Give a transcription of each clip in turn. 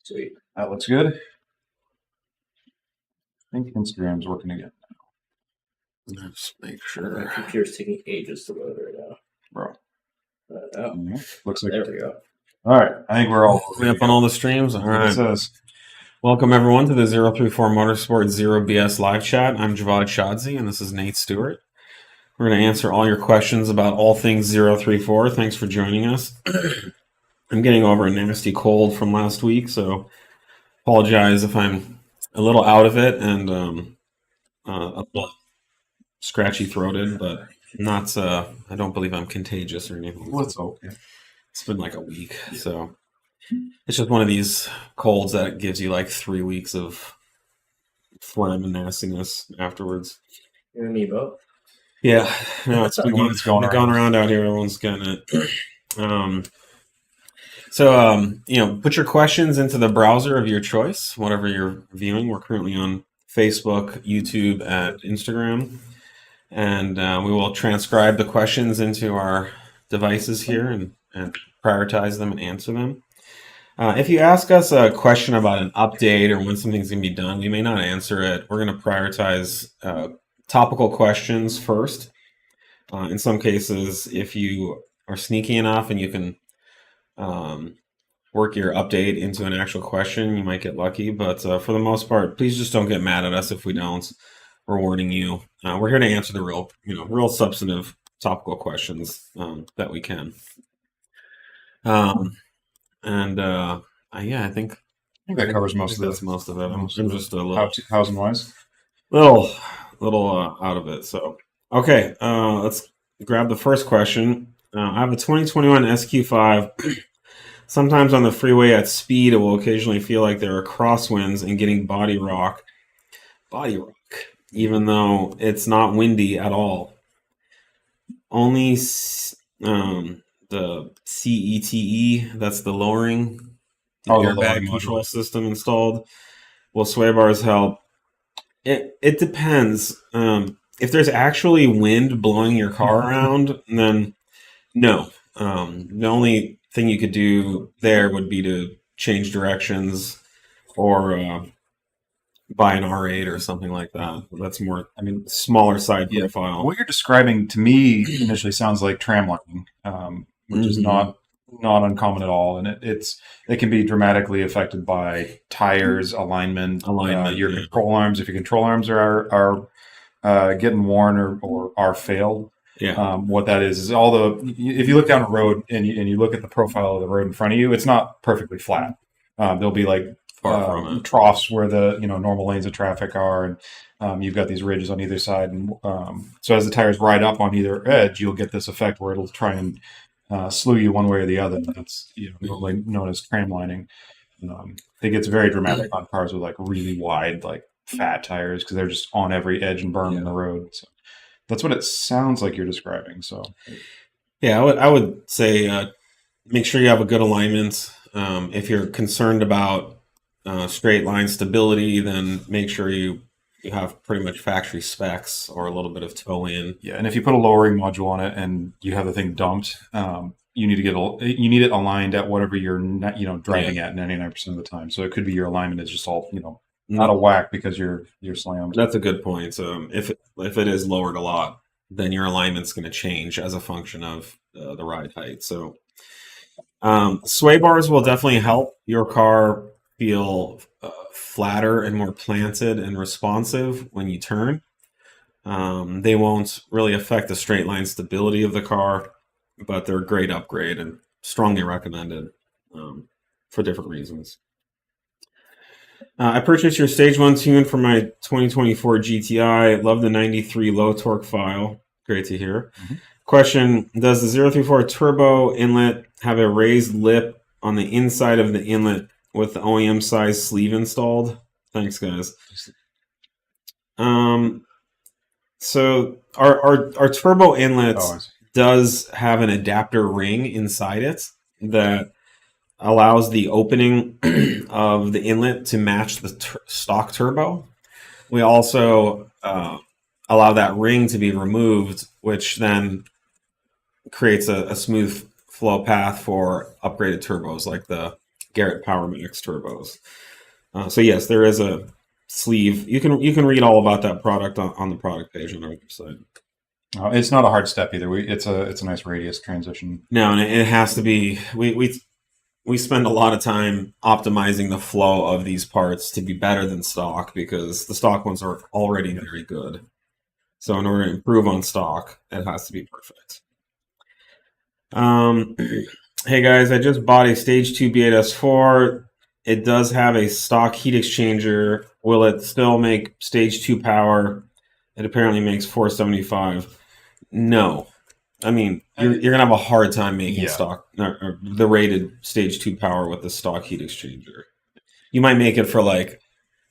Sweet. That looks good. I think Instagram's working again. Let's make sure. My computer's taking ages to load right now. Bro. Looks like there we go. All right. I think we're all up on all the streams. All right. Welcome everyone to the 034 Motorsport 0BS live chat. I'm Javad Shadzi and this is Nate Stewart. We're going to answer all your questions about all things 034. Thanks for joining us. I'm getting over a nasty cold from last week, so apologize if I'm a little out of it and a little scratchy throated, but not. I don't believe I'm contagious or anything. Well, it's okay. It's been like a week, so it's just one of these colds that gives you like 3 weeks of phlegm and nastiness afterwards. You and me both. Yeah, no, it's been going around out here. Everyone's getting it. Put your questions into the browser of your choice, whatever you're viewing. We're currently on Facebook, YouTube, and Instagram. And we will transcribe the questions into our devices here and prioritize them and answer them. If you ask us a question about an update or when something's going to be done, we may not answer it. We're going to prioritize topical questions first. In some cases, if you are sneaky enough and you can work your update into an actual question, you might get lucky. But for the most part, please just don't get mad at us if we don't. We're warning you. We're here to answer the real substantive topical questions that we can. I think that covers most of it. That's most of it. I'm just a little housing wise, little out of it. So okay, let's grab the first question. I have a 2021 SQ5. Sometimes on the freeway at speed, it will occasionally feel like there are crosswinds and getting body rock, even though it's not windy at all. Only the Cete, that's the lowering airbag control system installed. Will sway bars help? It depends. If there's actually wind blowing your car around, then no. The only thing you could do there would be to change directions or buy an R8 or something like that. That's more, smaller side profile. What you're describing to me initially sounds like tram lining, which is not uncommon at all, and it can be dramatically affected by tires, alignment, your control arms. If your control arms are getting worn or are failed. Yeah. What that is if you look down a road and you look at the profile of the road in front of you, it's not perfectly flat. There'll be like troughs where the normal lanes of traffic are, and you've got these ridges on either side, and so as the tires ride up on either edge, you'll get this effect where it'll try and slew you one way or the other. That's normally known as tram lining. It gets very dramatic on cars with like really wide, like fat tires because they're just on every edge and berm in the road. So that's what it sounds like you're describing. So, yeah, I would say make sure you have a good alignment. If you're concerned about straight line stability, then make sure you have pretty much factory specs or a little bit of toe in. Yeah, and if you put a lowering module on it and you have the thing dumped, you need it aligned at whatever you're driving at 99% of the time. So it could be your alignment is just all out of whack because you're slammed. That's a good point. If it is lowered a lot, then your alignment's going to change as a function of the ride height. So sway bars will definitely help your car feel flatter and more planted and responsive when you turn. They won't really affect the straight line stability of the car, but they're a great upgrade and strongly recommended for different reasons. I purchased your Stage 1 tune for my 2024 GTI. Love the 93 low torque file. Great to hear. Mm-hmm. Question, does the 034 turbo inlet have a raised lip on the inside of the inlet with the OEM size sleeve installed? Thanks, guys. So our turbo inlet does have an adapter ring inside it that allows the opening of the inlet to match the stock turbo. We also allow that ring to be removed, which then creates a smooth flow path for upgraded turbos like the Garrett PowerMax turbos. So yes, there is a sleeve. You can read all about that product on the product page on our website. It's not a hard step either. It's a nice radius transition. No, and it has to be. We spend a lot of time optimizing the flow of these parts to be better than stock because the stock ones are already very good. So in order to improve on stock, it has to be perfect. Hey guys, I just bought a Stage 2 B8 S4. It does have a stock heat exchanger. Will it still make Stage 2 power? It apparently makes 475. No. I mean, you're going to have a hard time making stock or the rated Stage 2 power with the stock heat exchanger. You might make it for like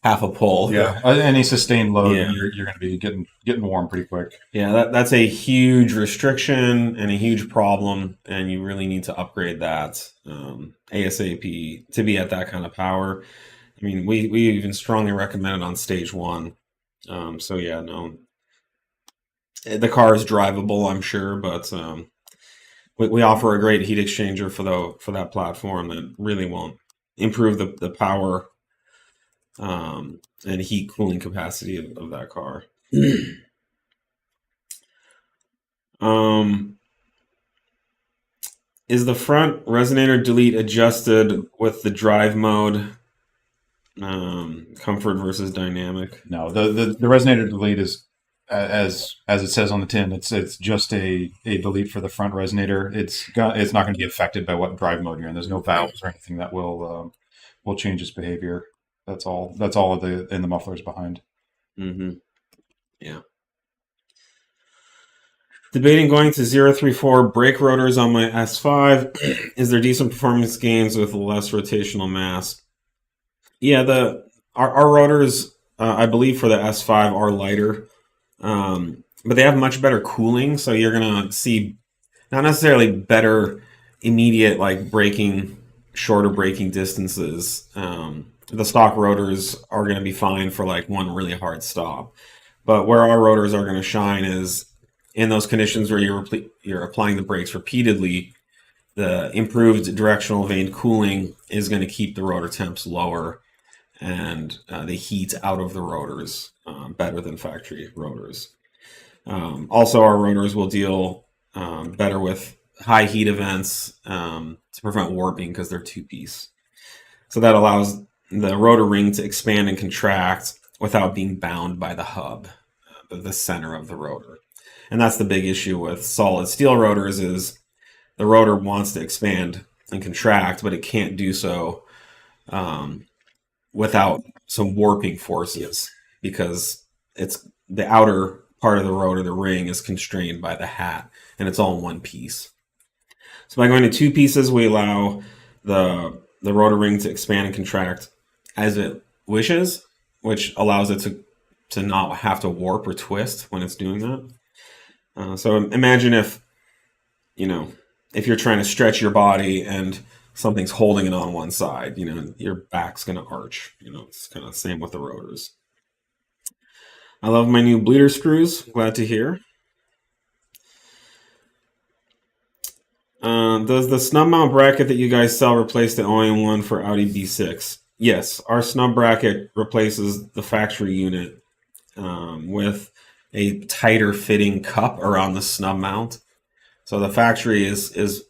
half a pull. Yeah, any sustained load, you're going to be getting warm pretty quick. Yeah, that's a huge restriction and a huge problem, and you really need to upgrade that ASAP to be at that kind of power. I mean, we even strongly recommend it on Stage 1. So yeah, no. The car is drivable, I'm sure, but we offer a great heat exchanger for that platform that really won't improve the power and heat cooling capacity of that car. Is the front resonator delete adjusted with the drive mode? Comfort versus dynamic? No, the resonator delete is as it says on the tin. It's just a delete for the front resonator. It's not going to be affected by what drive mode you're in. There's no valves or anything that will change its behavior. That's all in the mufflers behind. Mm-hmm. Yeah. Debating going to 034 brake rotors on my S5. Is there decent performance gains with less rotational mass? Yeah, our rotors, I believe for the S5 are lighter, but they have much better cooling. So you're gonna see not necessarily better immediate like shorter braking distances. The stock rotors are going to be fine for like one really hard stop. But where our rotors are going to shine is in those conditions where you're applying the brakes repeatedly. The improved directional vane cooling is going to keep the rotor temps lower and the heat out of the rotors better than factory rotors. Also, our rotors will deal better with high heat events to prevent warping because they're two-piece. So that allows the rotor ring to expand and contract without being bound by the hub, the center of the rotor. And that's the big issue with solid steel rotors is the rotor wants to expand and contract, but it can't do so without some warping forces because it's the outer part of the rotor, the ring, is constrained by the hat, and it's all in one piece. So by going to two pieces, we allow the rotor ring to expand and contract as it wishes, which allows it to not have to warp or twist when it's doing that. So imagine if you're trying to stretch your body and something's holding it on one side, your back's going to arch. It's kind of the same with the rotors. I love my new bleeder screws. Glad to hear. Does the snub mount bracket that you guys sell replace the OEM one for Audi B6? Yes, our snub bracket replaces the factory unit with a tighter fitting cup around the snub mount. So the factory is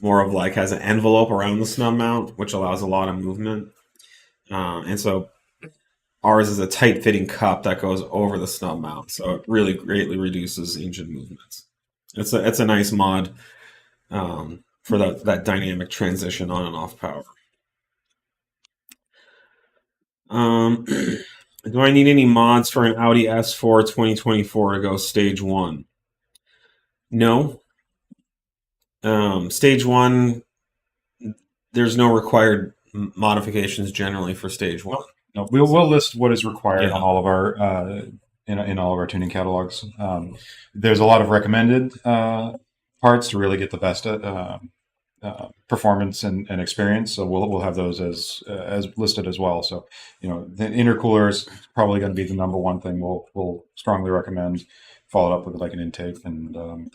more of like has an envelope around the snub mount, which allows a lot of movement. And so ours is a tight fitting cup that goes over the snub mount. So it really greatly reduces engine movements. It's a nice mod for that dynamic transition on and off power. Do I need any mods for an Audi S4 2024 to go stage 1? No. Stage 1, there's no required modifications generally for stage 1. No, we'll list what is required on all of our in all of our tuning catalogs. There's a lot of recommended parts to really get the best performance and experience. So we'll have those as listed as well. So the intercooler is probably going to be the number one thing we'll strongly recommend. Followed up with like an intake, and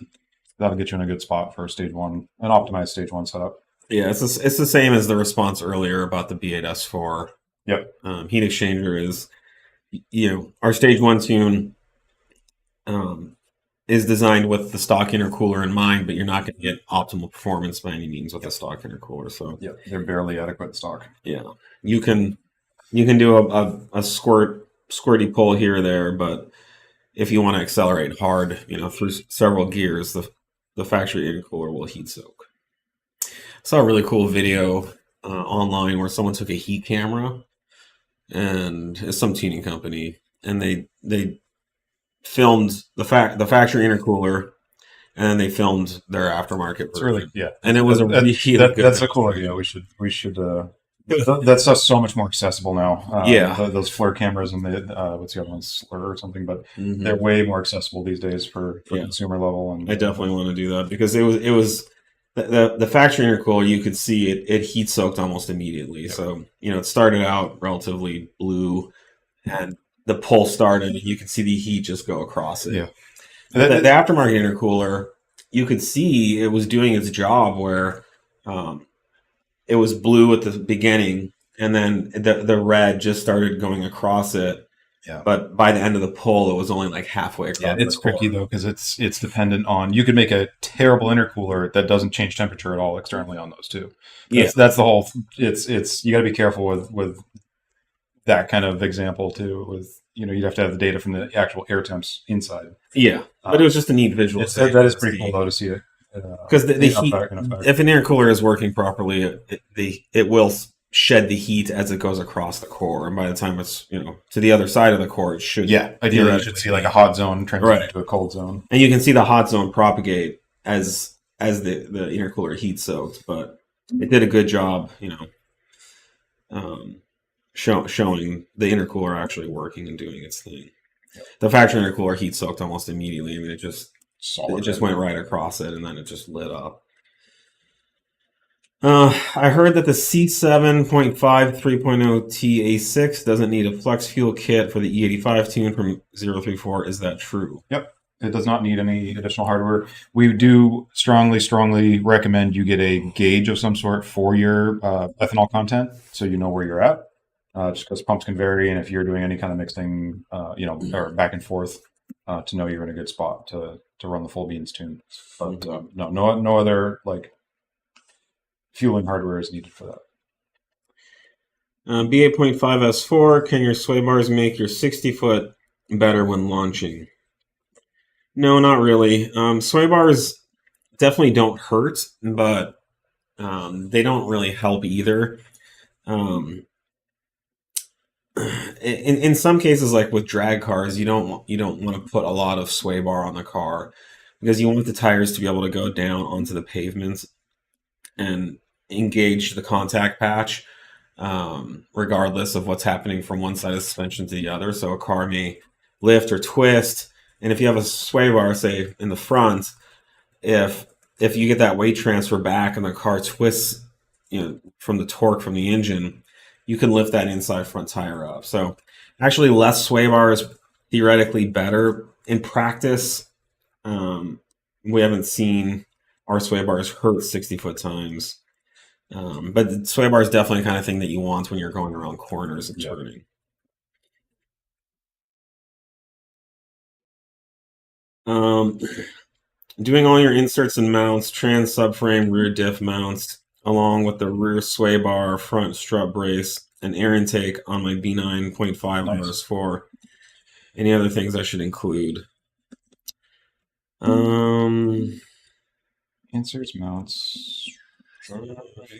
that'll get you in a good spot for stage 1, an optimized stage 1 setup. Yeah, it's the same as the response earlier about the B8 S4. Yep. Heat exchanger is, our stage 1 tune is designed with the stock intercooler in mind, but you're not going to get optimal performance by any means with the stock intercooler. So yeah, they're barely adequate stock. Yeah, you can do a squirty pull here or there, but if you want to accelerate hard, through several gears, the factory intercooler will heat soak. I saw a really cool video online where someone took a heat camera, and it's some tuning company, and they filmed the factory intercooler, and then they filmed their aftermarket It's really, yeah, and it was that's a cool idea. We should that stuff's so much more accessible now. Those flare cameras and the what's the other one, Slur or something, but they're way more accessible these days for consumer level. And I definitely want to do that, because it was the factory intercooler. You could see it heat soaked almost immediately. Yep. So it started out relatively blue, and the pull started, and you could see the heat just go across it. Yeah. The aftermarket intercooler, you could see it was doing its job where it was blue at the beginning, and then the red just started going across it. Yeah. But by the end of the pull, it was only like halfway across. Yeah, it's tricky though, because it's dependent on, you could make a terrible intercooler that doesn't change temperature at all externally on those too. That's the whole. It's you got to be careful with that kind of example too. With you'd have to have the data from the actual air temps inside. Yeah, but it was just a neat visual. That is pretty cool though to see it. Because the heat, if an intercooler is working properly, it will shed the heat as it goes across the core, and by the time it's to the other side of the core, it should ideally you should see like a hot zone transition to a cold zone, and you can see the hot zone propagate as the intercooler heat soaked. But it did a good job, showing the intercooler actually working and doing its thing. The factory intercooler heat soaked almost immediately. I mean, it just went right across it, and then it just lit up. I heard that the C7.5 3.0 TA6 doesn't need a flex fuel kit for the E85 tune from 034. Is that true? Yep. It does not need any additional hardware. We do strongly recommend you get a gauge of some sort for your ethanol content, so you know where you're at. Just because pumps can vary, and if you're doing any kind of mixing, or back and forth, to know you're in a good spot to run the full beans tune. But no other fueling hardware is needed for that. B8.5 S4, can your sway bars make your 60-foot better when launching? No, not really. Sway bars definitely don't hurt, but they don't really help either. In some cases, like with drag cars, you don't want to put a lot of sway bar on the car, because you want the tires to be able to go down onto the pavement and engage the contact patch, regardless of what's happening from one side of the suspension to the other. So a car may lift or twist, and if you have a sway bar, say in the front, if you get that weight transfer back and the car twists, from the torque from the engine, you can lift that inside front tire up. So actually less sway bar is theoretically better. In practice, we haven't seen our sway bars hurt 60-foot times. But the sway bar is definitely the kind of thing that you want when you're going around corners and turning. Doing all your inserts and mounts, trans subframe, rear diff mounts, along with the rear sway bar, front strut brace, and air intake on my B9.5 RS4. Any other things I should include? Inserts, mounts.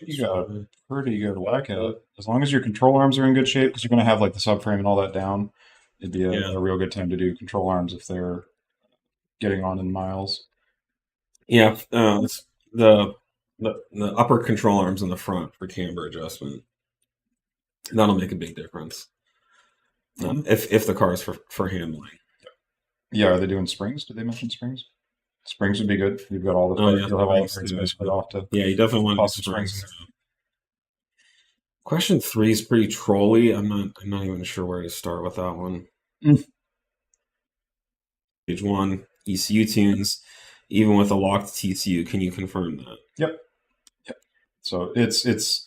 You got a pretty good whack at it. As long as your control arms are in good shape, because you're going to have the subframe and all that down, it'd be a real good time to do control arms if they're getting on in miles. Yeah, the upper control arms in the front for camber adjustment. That'll make a big difference. If the car is for handling. Yeah, are they doing springs? Did they mention springs? Springs would be good. You've got all the you'll have all the springs basically off to. Yeah, you definitely want to springs. Question 3 is pretty trolly. I'm not even sure where to start with that one. Page 1, ECU tunes, even with a locked TCU. Can you confirm that? Yep. So it's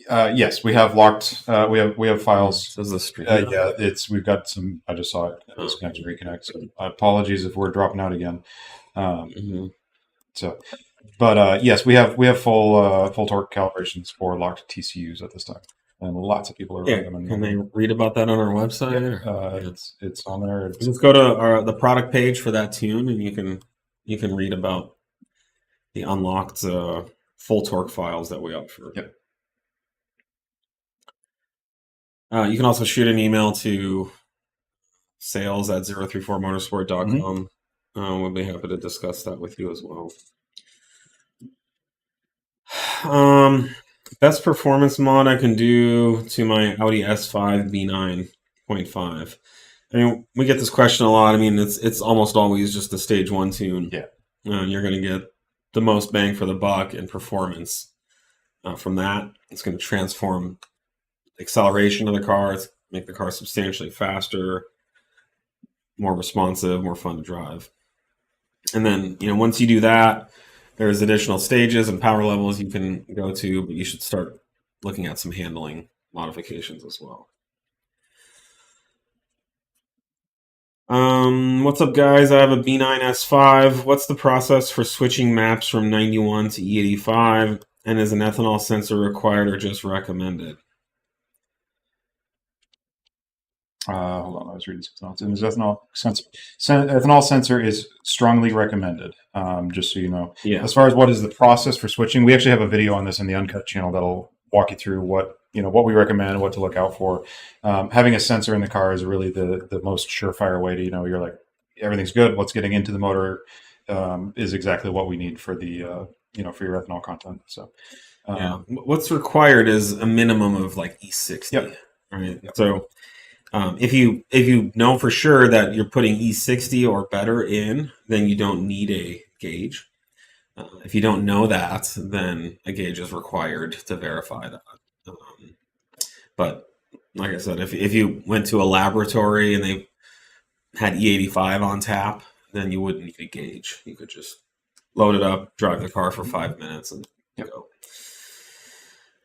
yes, we have locked. We have files. This is the stream. Yeah, we've got some. I just saw it. Disconnect and reconnect. So apologies if we're dropping out again. So, but yes, we have full torque calibrations for locked TCUs at this time, and lots of people are running them. Can they read about that on our website? It's on there. Just go to the product page for that tune, and you can read about the unlocked full torque files that we offer. Yep. You can also shoot an email to sales@034motorsport.com. We'll be happy to discuss that with you as well. Best performance mod I can do to my Audi S5 B9.5. I mean, we get this question a lot. I mean, it's almost always just a stage 1 tune. Yeah. You're going to get the most bang for the buck in performance from that. It's going to transform acceleration of the car, make the car substantially faster, more responsive, more fun to drive. And then, once you do that, there's additional stages and power levels you can go to, but you should start looking at some handling modifications as well. What's up, guys? I have a B9 S5. What's the process for switching maps from 91 to E85? And is an ethanol sensor required or just recommended? Hold on, I was reading something else. Ethanol sensor. Ethanol sensor is strongly recommended. Just so you know. Yeah. As far as what is the process for switching, we actually have a video on this in the Uncut channel that'll walk you through what we recommend, what to look out for. Having a sensor in the car is really the most surefire way to you're like, everything's good. What's getting into the motor is exactly what we need for the for your ethanol content. So what's required is a minimum of like E60. Yep. Right. Yep. So. If you know for sure that you're putting E60 or better in, then you don't need a gauge. If you don't know that, then a gauge is required to verify that. But like I said, if you went to a laboratory and they had E85 on tap, then you wouldn't need a gauge. You could just load it up, drive the car for 5 minutes, and go.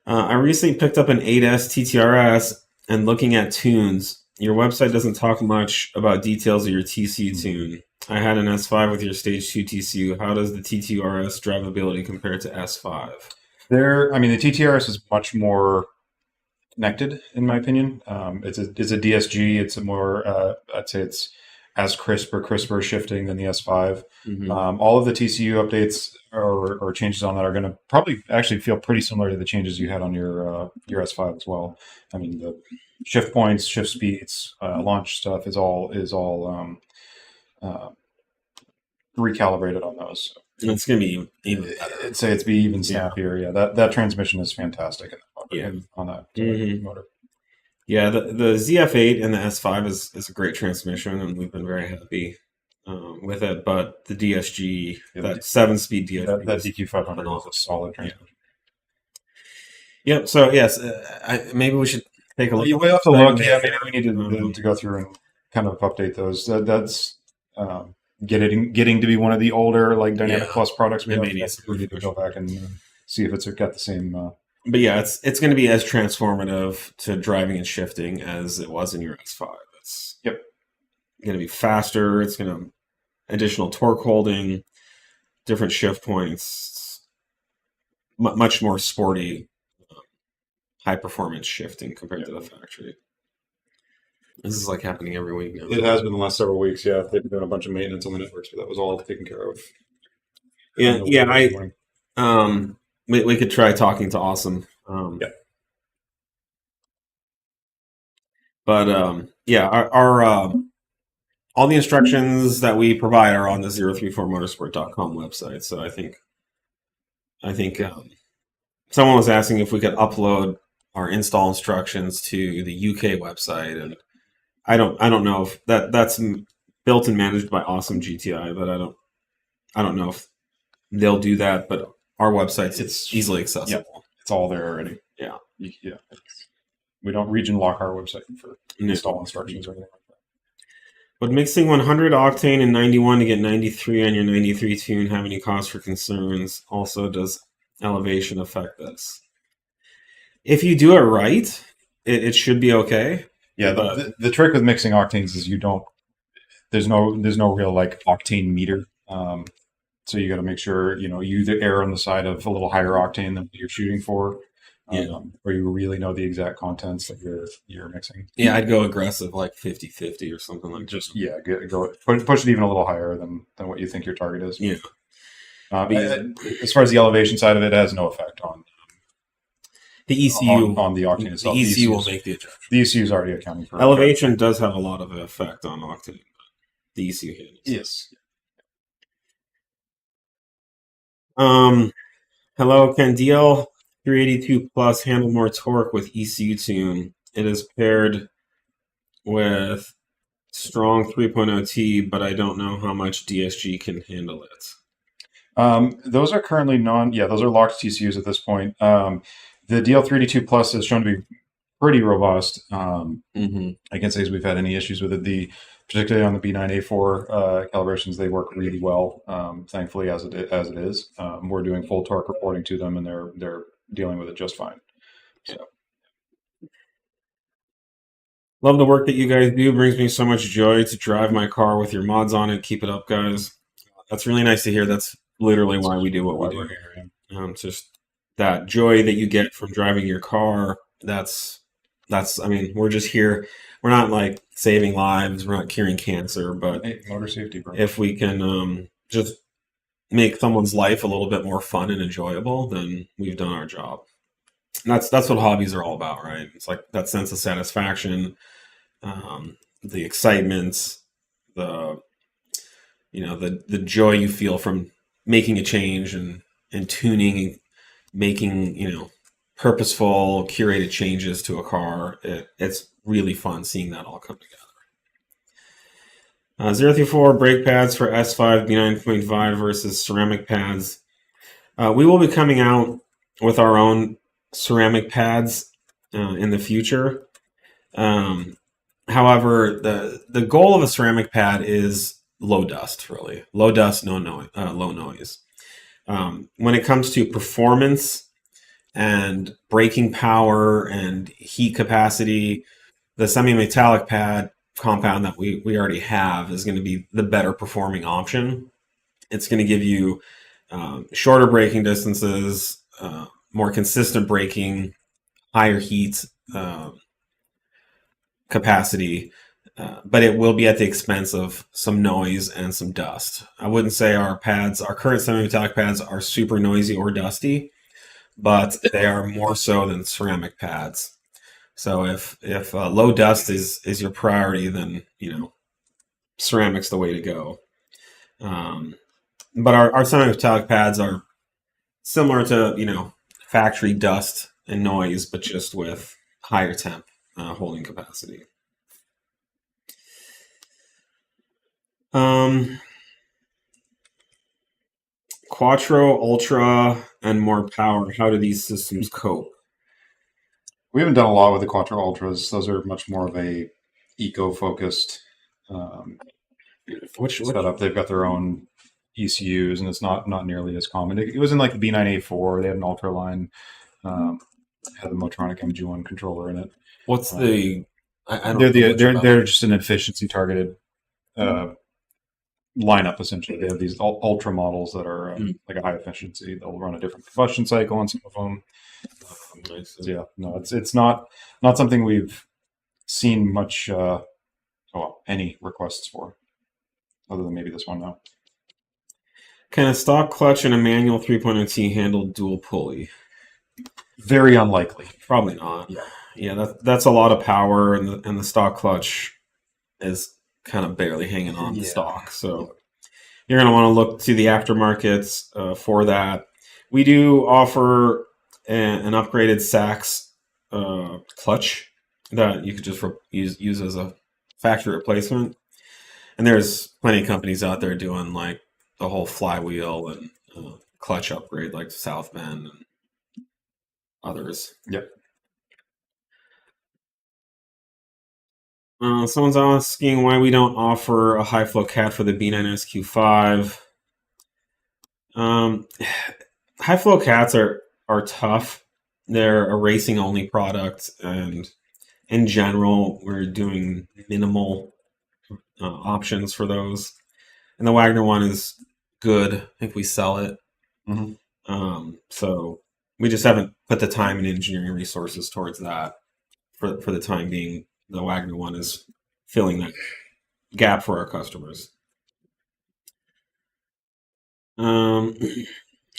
I recently picked up an 8S TTRS. And looking at tunes, your website doesn't talk much about details of your TCU tune. I had an S5 with your stage 2 TCU. How does the TTRS drivability compare to S5? The TTRS is much more connected, in my opinion. It's a DSG. It's a more, I'd say it's as crisper shifting than the S5. Mm-hmm. All of the TCU updates or changes on that are going to probably actually feel pretty similar to the changes you had on your S5 as well. I mean, the shift points, shift speeds, launch stuff is all recalibrated on those. And it's going to be even better. I'd say it's be even snappier. Yeah, that transmission is fantastic on that motor. Yeah, the ZF8 and the S5 is a great transmission, and we've been very happy with it. But the DSG, that 7-speed DSG, that DQ500 is a solid transmission. Yep. So yes, maybe we should take a look. We have to look. Yeah, maybe we need to go through and kind of update those. That's getting to be one of the older like Dynamic Plus products. We need to go back and see if it's got the same. But yeah, it's going to be as transformative to driving and shifting as it was in your S5. It's going to be faster. It's going to additional torque holding, different shift points, much more sporty, high performance shifting compared to the factory. This is like happening every week now. It has been the last several weeks. Yeah, they've been doing a bunch of maintenance on the networks, but that was all taken care of. We could try talking to Awesome. But our all the instructions that we provide are on the 034motorsport.com website. So I think someone was asking if we could upload our install instructions to the UK website, and I don't know if that's built and managed by Awesome GTI, but I don't know if they'll do that. But our website, it's easily accessible. Yeah, it's all there already. Yeah. We don't region lock our website for install instructions or anything like that. Would mixing 100 octane and 91 to get 93 on your 93 tune have any cause for concerns? Also, does elevation affect this? If you do it right, it should be okay. Yeah, the trick with mixing octanes is you don't. There's no real like octane meter. So you got to make sure you either err on the side of a little higher octane than what you're shooting for, or you really know the exact contents that you're mixing. Yeah, I'd go aggressive, like 50-50 or something like that. Go push it even a little higher than what you think your target is. Yeah. As far as the elevation side of it, has no effect on the ECU on the octane itself. The ECU will make the adjustment. The ECU is already accounting for elevation. Does have a lot of effect on octane. The ECU handles. Yes. Hello, can DL 382 Plus handle more torque with ECU tune? It is paired with strong 3.0T, but I don't know how much DSG can handle it. Those are currently those are locked TCUs at this point. The DL382 Plus is shown to be pretty robust. I can't say as we've had any issues with it. Particularly on the B9 A4 calibrations, they work really well. Thankfully, as it is, we're doing full torque reporting to them, and they're dealing with it just fine. So, love the work that you guys do. Brings me so much joy to drive my car with your mods on it. Keep it up, guys. That's really nice to hear. That's literally why we do what we do. Just that joy that you get from driving your car. That's. I mean, we're just here. We're not like saving lives. We're not curing cancer, but motor safety, bro. If we can just make someone's life a little bit more fun and enjoyable, then we've done our job. And that's what hobbies are all about, right? It's like that sense of satisfaction, the excitement, the joy you feel from making a change and tuning and making purposeful, curated changes to a car. It's really fun seeing that all come together. 034 brake pads for S5 B9.5 versus ceramic pads. We will be coming out with our own ceramic pads in the future. However, the goal of a ceramic pad is low dust, really. Low dust, low noise. When it comes to performance and braking power and heat capacity, the semi-metallic pad compound that we already have is going to be the better performing option. It's going to give you shorter braking distances, more consistent braking, higher heat capacity, but it will be at the expense of some noise and some dust. I wouldn't say our current semi-metallic pads are super noisy or dusty, but they are more so than ceramic pads. So if low dust is your priority, then ceramic's the way to go. But our semi-metallic pads are similar to factory dust and noise, but just with higher temp holding capacity. Quattro Ultra and more power. How do these systems cope? We haven't done a lot with the Quattro Ultras. Those are much more of a eco-focused setup. They've got their own ECUs, and it's not nearly as common. It was in like the B9 A4. They had an Ultra line, had the Motronic MG1 controller in it. What's the? They're just an efficiency targeted lineup. Essentially, they have these ultra models that are like a high efficiency. They'll run a different combustion cycle on some of them. It's not something we've seen much any requests for, other than maybe this one now. Can a stock clutch and a manual 3.0T handle dual pulley? Very unlikely. Probably not. Yeah, that's a lot of power, and the stock clutch is kind of barely hanging on the stock. So you're going to want to look to the aftermarkets for that. We do offer an upgraded Sachs clutch that you could just use as a factory replacement. And there's plenty of companies out there doing like the whole flywheel and clutch upgrade, like South Bend and others. Yep. Someone's asking why we don't offer a high flow cat for the B9 SQ5. high flow cats are tough. They're a racing only product, and in general, we're doing minimal options for those. And the Wagner one is good. I think we sell it. So we just haven't put the time and engineering resources towards that for the time being. The Wagner one is filling that gap for our customers.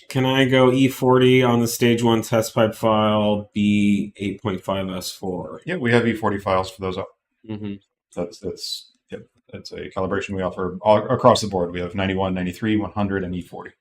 Can I go E40 on the stage 1 test pipe file B8.5 S4? Yeah, we have E40 files for those up. Mm-hmm. That's a calibration we offer all across the board. We have 91, 93, 100, and E40.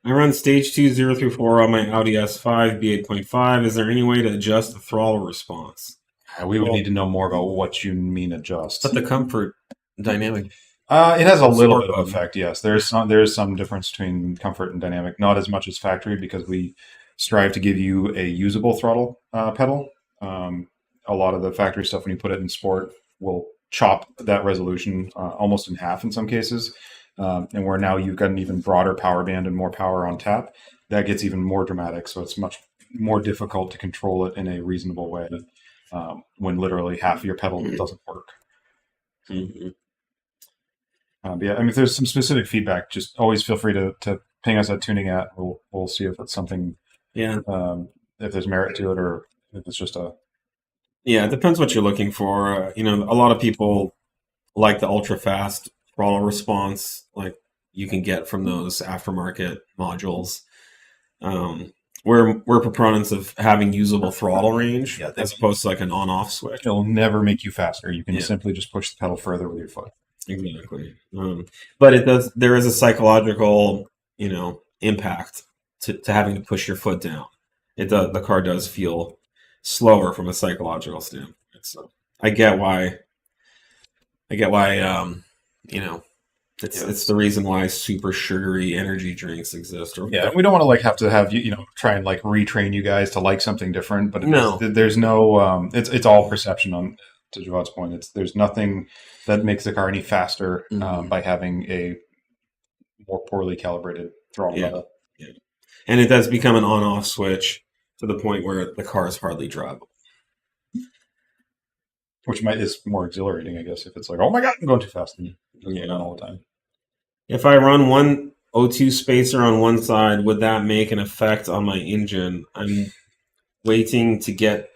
I run stage 2 0 through 4 on my Audi S5 B8.5. Is there any way to adjust the throttle response? We would need to know more about what you mean adjust. But the comfort dynamic. It has a little bit of effect, yes. There's some difference between comfort and dynamic, not as much as factory, because we strive to give you a usable throttle pedal. A lot of the factory stuff, when you put it in sport, will chop that resolution almost in half in some cases. And where now you've got an even broader power band and more power on tap, that gets even more dramatic. So it's much more difficult to control it in a reasonable way when literally half of your pedal doesn't work. Mm-hmm. But yeah, I mean, if there's some specific feedback, just always feel free to ping us at Tuning At. We'll see if it's something, if there's merit to it, or if it's just a... Yeah, it depends what you're looking for. A lot of people like the ultra fast throttle response, like you can get from those aftermarket modules. We're proponents of having usable throttle range as opposed to like an on-off switch. It'll never make you faster. You can simply just push the pedal further with your foot. Exactly. But there is a psychological, impact to having to push your foot down. The car does feel slower from a psychological standpoint. So I get why, it's the reason why super sugary energy drinks exist. We don't want to have try and retrain you guys to like something different, but there's no, it's all perception on, to Jawad's point. There's nothing that makes the car any faster by having a more poorly calibrated throttle level. Yeah. And it does become an on-off switch to the point where the car is hardly drivable. Which is more exhilarating, I guess, if it's like, oh my God, I'm going too fast. And not all the time. If I run one O2 spacer on one side, would that make an effect on my engine? I'm waiting to get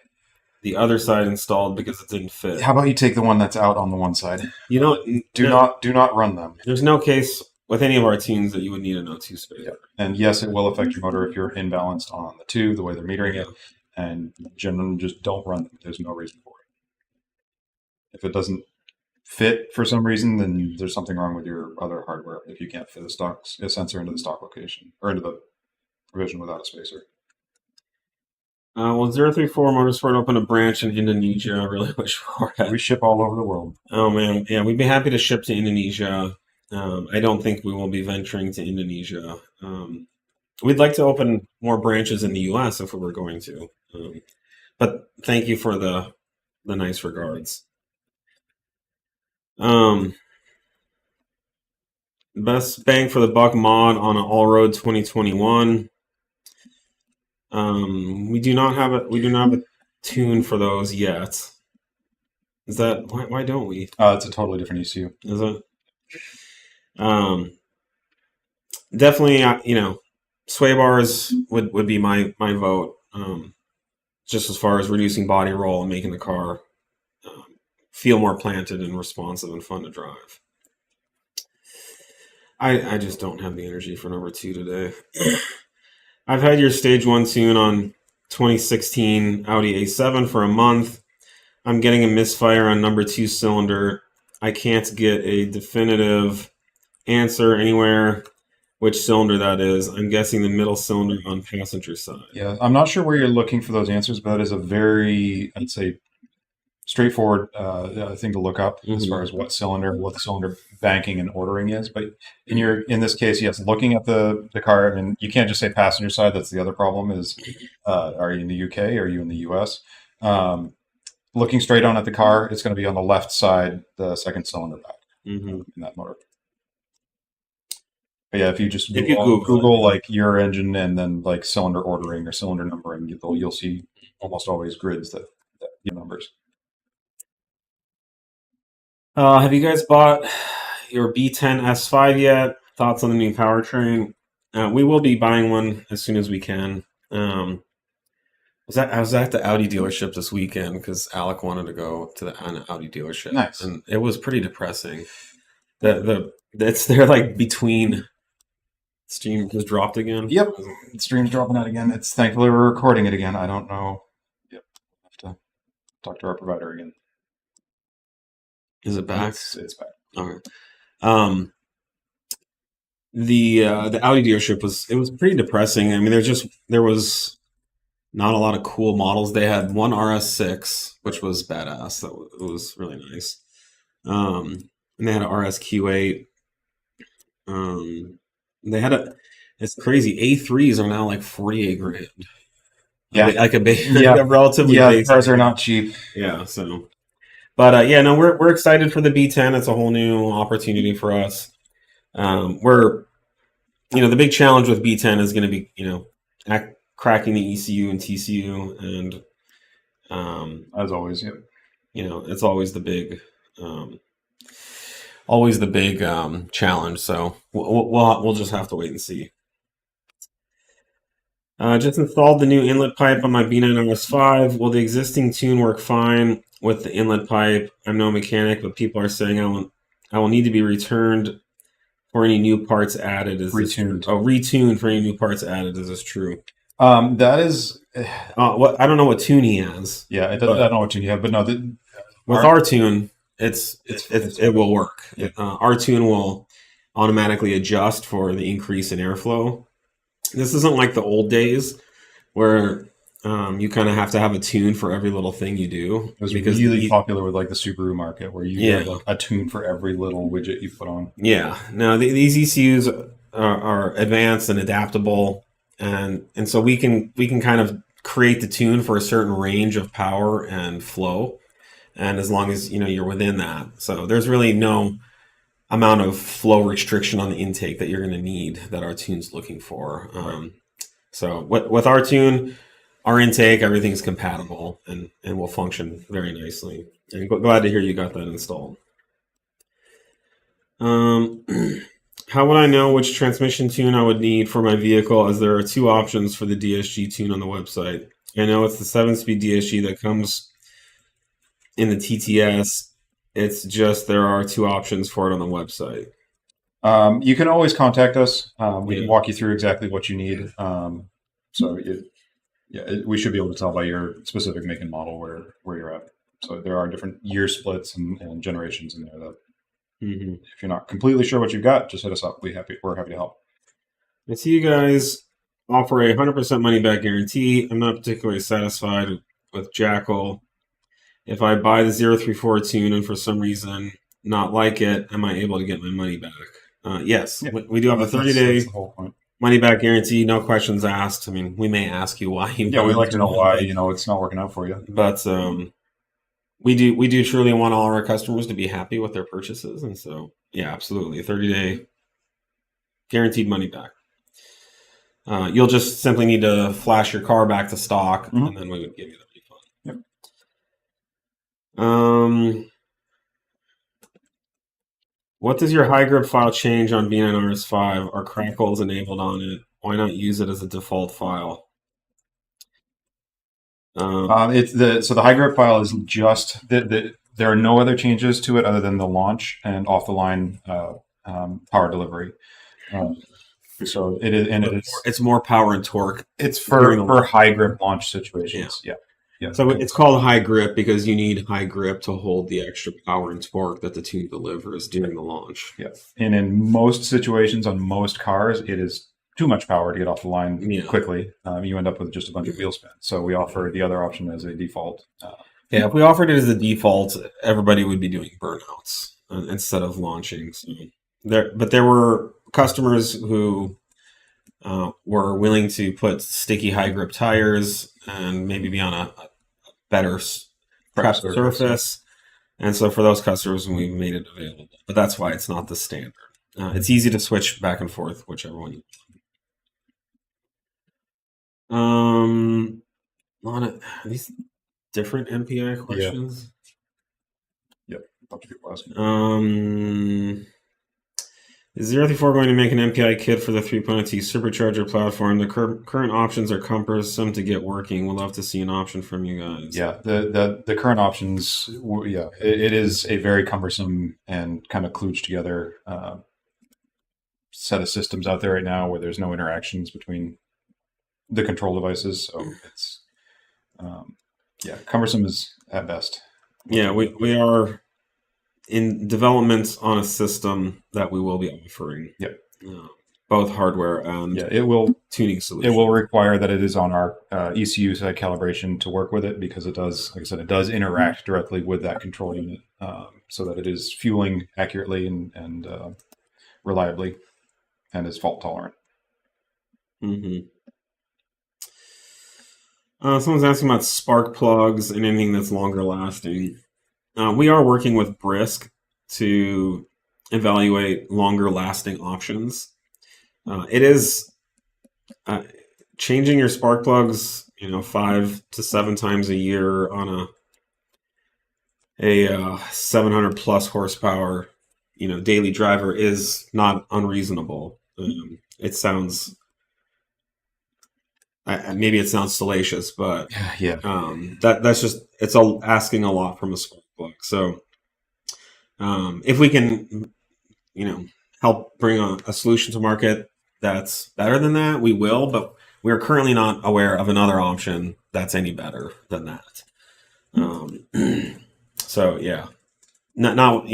the other side installed because it didn't fit. How about you take the one that's out on the one side? Do not run them. There's no case with any of our tunes that you would need an O2 spacer. Yeah. And yes, it will affect your motor if you're imbalanced on the two, the way they're metering it. And generally, just don't run them. There's no reason for it. If it doesn't fit for some reason, then there's something wrong with your other hardware if you can't fit a sensor into the stock location or into the provision without a spacer. 034 Motorsport opened a branch in Indonesia. I really wish for it. We ship all over the world. Oh man, yeah, we'd be happy to ship to Indonesia. I don't think we will be venturing to Indonesia. We'd like to open more branches in the U.S. if we were going to. But thank you for the nice regards. Best bang for the buck mod on an Allroad 2021. We do not have a tune for those yet. Is that why don't we? It's a totally different ECU. Is it? Definitely, sway bars would be my vote. Just as far as reducing body roll and making the car feel more planted and responsive and fun to drive. I just don't have the energy for number 2 today. I've had your stage 1 tune on 2016 Audi A7 for a month. I'm getting a misfire on number 2 cylinder. I can't get a definitive answer anywhere which cylinder that is. I'm guessing the middle cylinder on passenger side. Yeah, I'm not sure where you're looking for those answers, but that is a very, I'd say, straightforward thing to look up as far as what the cylinder banking and ordering is. But in this case, yes, looking at the car, and you can't just say passenger side. That's the other problem is, are you in the UK? Are you in the US? Looking straight on at the car, it's going to be on the left side, the second cylinder back in that motor. But yeah, if you just If you Google like your engine and then like cylinder ordering or cylinder numbering, you'll see almost always grids that give numbers. Have you guys bought your B10 S5 yet? Thoughts on the new powertrain? We will be buying one as soon as we can. I was at the Audi dealership this weekend because Alec wanted to go to an Audi dealership. Nice. And it was pretty depressing. They're like between. Stream just dropped again. Yep, the stream's dropping out again. It's thankfully we're recording it again. I don't know. Yep, I have to talk to our provider again. Is it back? It's back. All right. The Audi dealership was pretty depressing. I mean, there was not a lot of cool models. They had one RS6, which was badass. It was really nice. And they had an RS5. They had it's crazy. A3s are now like 48 grand. Yeah, like a relatively. Yeah, cars are not cheap. Yeah, so. But yeah, no, we're excited for the B10. It's a whole new opportunity for us. The big challenge with B10 is going to be, cracking the ECU and TCU, and as always, yeah. It's always the big, challenge. So we'll just have to wait and see. Just installed the new inlet pipe on my B9 RS5. Will the existing tune work fine with the inlet pipe? I'm no mechanic, but people are saying I will need to be returned for any new parts added. Retuned for any new parts added. Is this true? That is. What I don't know what tune he has. Yeah, I don't know what tune you have, but no. With our tune, it will work. Yeah. Our tune will automatically adjust for the increase in airflow. This isn't like the old days where you kind of have to have a tune for every little thing you do. It was really popular with like the Subaru market where you get a tune for every little widget you put on. Yeah. Now these ECUs are advanced and adaptable, and so we can kind of create the tune for a certain range of power and flow, and as long as you're within that, so there's really no amount of flow restriction on the intake that you're going to need that our tune's looking for. So with our tune, our intake, everything's compatible and will function very nicely. And glad to hear you got that installed. How would I know which transmission tune I would need for my vehicle, as there are two options for the DSG tune on the website? I know it's the 7-speed DSG that comes in the TTS. It's just there are two options for it on the website. You can always contact us. We can walk you through exactly what you need. We should be able to tell by your specific make and model where you're at. So there are different year splits and generations in there that if you're not completely sure what you've got, just hit us up. We're happy to help. I see you guys offer a 100% money back guarantee. I'm not particularly satisfied with Jackal. If I buy the 034 tune and for some reason not like it, am I able to get my money back? Yes. Yeah. We do have a 30-day money back guarantee, no questions asked. I mean, we may ask you why. We'd like to know why it's not working out for you. But we do truly want all our customers to be happy with their purchases, and so yeah, absolutely, 30-day guaranteed money back. You'll just simply need to flash your car back to stock, and then we would give you the refund. Yep. What does your high grip file change on B9 RS5? Are crackles enabled on it? Why not use it as a default file? So the high grip file is just there are no other changes to it other than the launch and off the line power delivery. So it is, and it's more power and torque. It's for high grip launch situations. Yeah. So it's called high grip because you need high grip to hold the extra power and torque that the tune delivers during the launch. Yeah. And in most situations on most cars, it is too much power to get off the line quickly. You end up with just a bunch of wheel spin. So we offer the other option as a default. If we offered it as a default, everybody would be doing burnouts instead of launching. So there were customers who were willing to put sticky high grip tires and maybe be on a better prep surface. And so for those customers, we've made it available. But that's why it's not the standard. It's easy to switch back and forth, whichever one you lot of these different MPI questions. Yep. Bunch of people asking. Is 034 going to make an MPI kit for the 3.0T supercharger platform? The current options are cumbersome to get working. We'll love to see an option from you guys. Yeah, the current options, yeah, it is a very cumbersome and kind of kludged together set of systems out there right now where there's no interactions between the control devices. So it's, yeah, cumbersome is at best. Yeah, we are in development on a system that we will be offering. Yep. Both hardware and it will tuning solution. It will require that it is on our ECU side calibration to work with it, because it does, like I said, it does interact directly with that control unit, so that it is fueling accurately and reliably, and is fault tolerant. Mm-hmm. Someone's asking about spark plugs and anything that's longer lasting. We are working with Brisk to evaluate longer lasting options. It is changing your spark plugs, 5 to 7 times a year on a 700 plus horsepower, daily driver is not unreasonable. It sounds, maybe it sounds salacious, but yeah, that's just, it's asking a lot from a spark plug. So if we can, help bring a solution to market that's better than that, we will, but we are currently not aware of another option that's any better than that. So yeah, not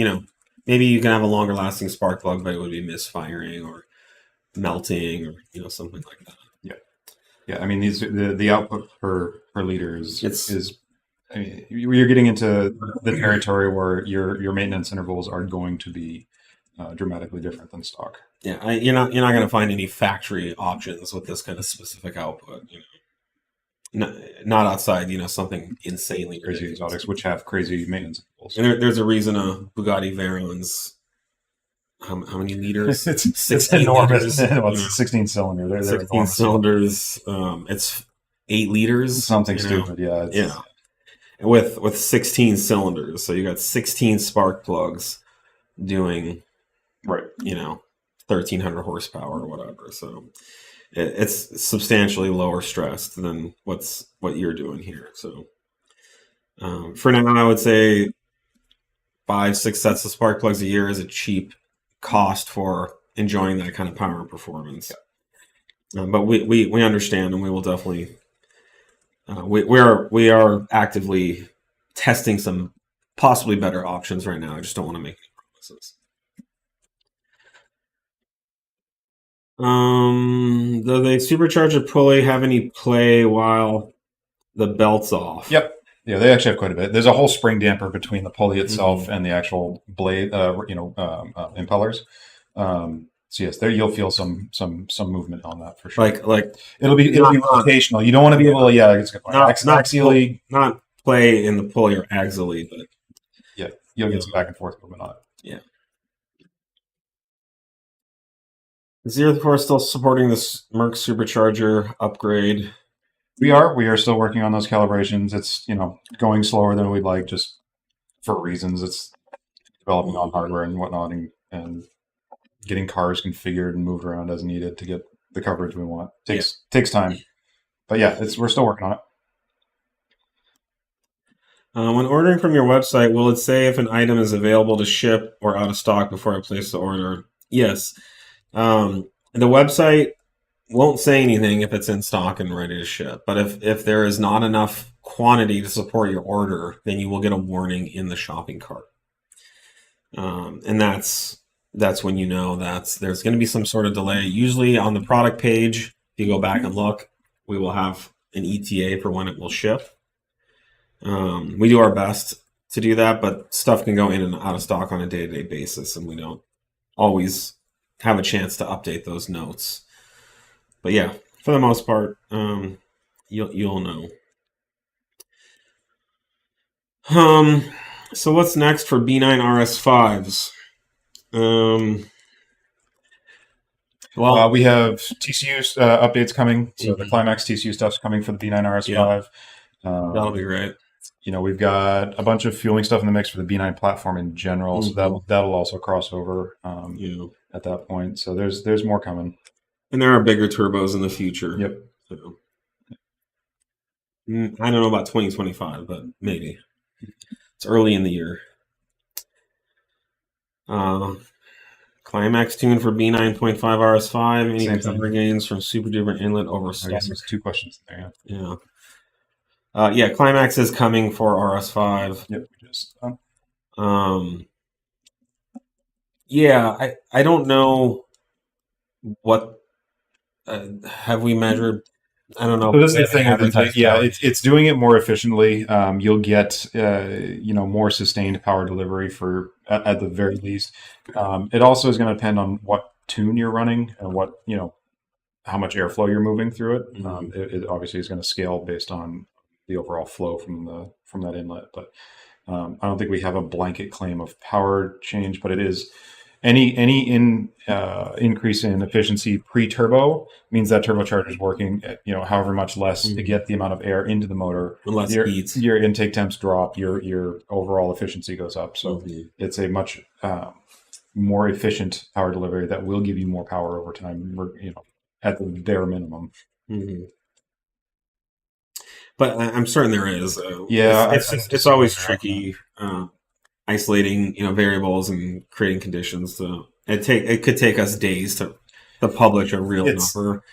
maybe you can have a longer lasting spark plug, but it would be misfiring or melting or something like that. Yeah. I mean, the output per liter is I mean, you're getting into the territory where your maintenance intervals are going to be dramatically different than stock. Yeah, you're not going to find any factory options with this kind of specific output. Not outside something insanely crazy ridiculous. exotics, which have crazy maintenance intervals. And there's a reason a Bugatti Veyron's how many liters? It's enormous. It's 16 cylinder. They're 16 enormous. cylinders. It's 8 liters. Something stupid. Yeah. Yeah. With 16 cylinders, so you got 16 spark plugs doing, right, 1,300 horsepower or whatever. So it's substantially lower stressed than what you're doing here. So for now, I would say 5-6 sets of spark plugs a year is a cheap cost for enjoying that kind of power and performance. But we understand, and we will definitely. We are actively testing some possibly better options right now. I just don't want to make any promises. Do the supercharger pulley have any play while the belt's off? Yep. Yeah, they actually have quite a bit. There's a whole spring damper between the pulley itself and the actual blade, impellers. So yes, there you'll feel some movement on that for sure. Like it'll be rotational. You don't want to be able to it's axially, not play in the pulley or axially, but yeah, you'll get some back and forth movement on it. Yeah. Is 034 still supporting this Merc supercharger upgrade? We are still working on those calibrations. It's going slower than we'd like, just for reasons. It's developing on hardware and whatnot, and getting cars configured and moved around as needed to get the coverage we want. Takes time, but yeah, we're still working on it. When ordering from your website, will it say if an item is available to ship or out of stock before I place the order? Yes. The website won't say anything if it's in stock and ready to ship, but if there is not enough quantity to support your order, then you will get a warning in the shopping cart, and that's when that there's going to be some sort of delay. Usually on the product page, if you go back and look, we will have an ETA for when it will ship. We do our best to do that, but stuff can go in and out of stock on a day-to-day basis, and we don't always have a chance to update those notes. But yeah, for the most part, you'll know. So what's next for B9 RS5s? Well, we have TCU updates coming. So the Climax TCU stuff's coming for the B9 RS5. That'll be great. We've got a bunch of fueling stuff in the mix for the B9 platform in general. So that'll also cross over at that point. So there's more coming. And there are bigger turbos in the future. Yep. So, I don't know about 2025, but maybe. It's early in the year. Climax tune for B9.5 RS5. Any power gains from SuperDuper Inlet over stock? I guess there's 2 questions there. Yeah. Climax is coming for RS5. Yep. I don't know what have we measured. I don't know. So this is the thing. It's doing it more efficiently. You'll get more sustained power delivery at the very least. It also is going to depend on what tune you're running and what how much airflow you're moving through it. It obviously is going to scale based on the overall flow from that inlet. But I don't think we have a blanket claim of power change, but it is. Any increase in efficiency pre-turbo means that turbocharger is working at, however much less to get the amount of air into the motor. Your intake temps drop, your overall efficiency goes up. So it's a much more efficient power delivery that will give you more power over time, at the bare minimum. But I'm certain there is. It's always tricky. Isolating variables and creating conditions. So it could take us days to publish a real number,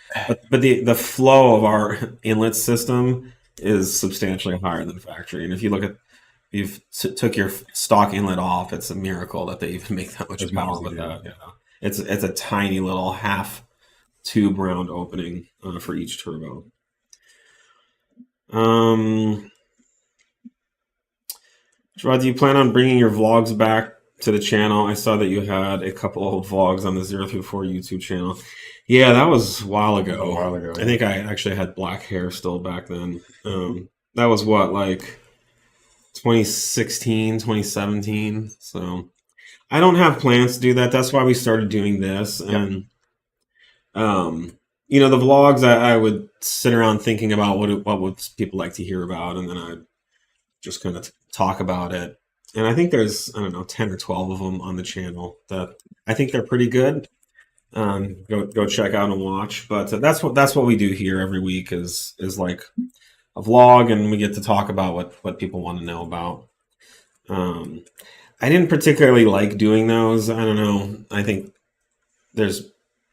but the flow of our inlet system is substantially higher than factory. And if you look at took your stock inlet off, it's a miracle that they even make that much power with that. It's a tiny little half tube round opening for each turbo. Rod, do you plan on bringing your vlogs back to the channel? I saw that you had a couple of vlogs on the 0 through 4 YouTube channel. Yeah, that was a while ago. I think I actually had black hair still back then. That was what, like 2016, 2017. So I don't have plans to do that. That's why we started doing this. And, the vlogs, I would sit around thinking about what would people like to hear about. And then I'd just kind of talk about it. And I think there's, 10 or 12 of them on the channel that I think they're pretty good. Go check out and watch. But that's what we do here every week is like a vlog, and we get to talk about what people want to know about. I didn't particularly like doing those. I don't know. I think there's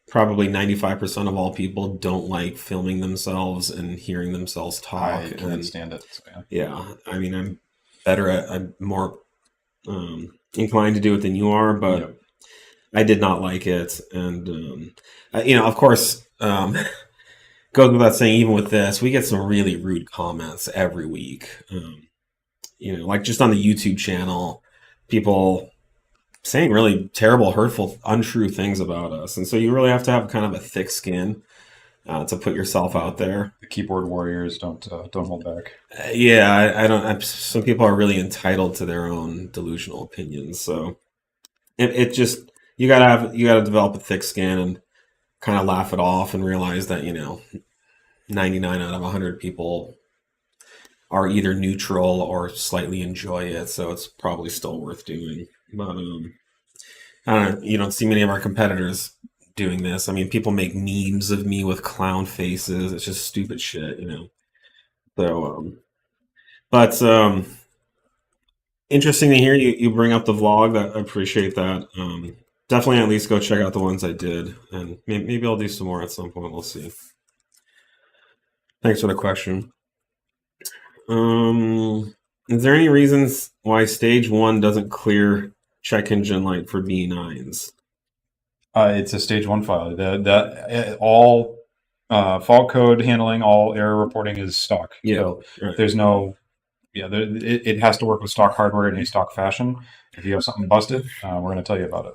probably 95% of all people don't like filming themselves and hearing themselves talk. I can't stand it. So, I'm better I'm more inclined to do it than you are, but I did not like it. And, of course, goes without saying, even with this, we get some really rude comments every week. Like just on the YouTube channel, people saying really terrible, hurtful, untrue things about us. And so you really have to have kind of a thick skin to put yourself out there. The keyboard warriors don't hold back. I don't. Some people are really entitled to their own delusional opinions. So it just you gotta develop a thick skin and kind of laugh it off and realize that 99 out of 100 people are either neutral or slightly enjoy it. So it's probably still worth doing. But you don't see many of our competitors doing this. I mean, people make memes of me with clown faces. It's just stupid shit, So, but interesting to hear you bring up the vlog. I appreciate that. Definitely at least go check out the ones I did, and maybe I'll do some more at some point. We'll see. Thanks for the question. Is there any reasons why stage 1 doesn't clear check engine light for B9s? It's a stage 1 file. That all fault code handling, all error reporting is stock. So there's no, it has to work with stock hardware in a stock fashion. If you have something busted, we're going to tell you about it.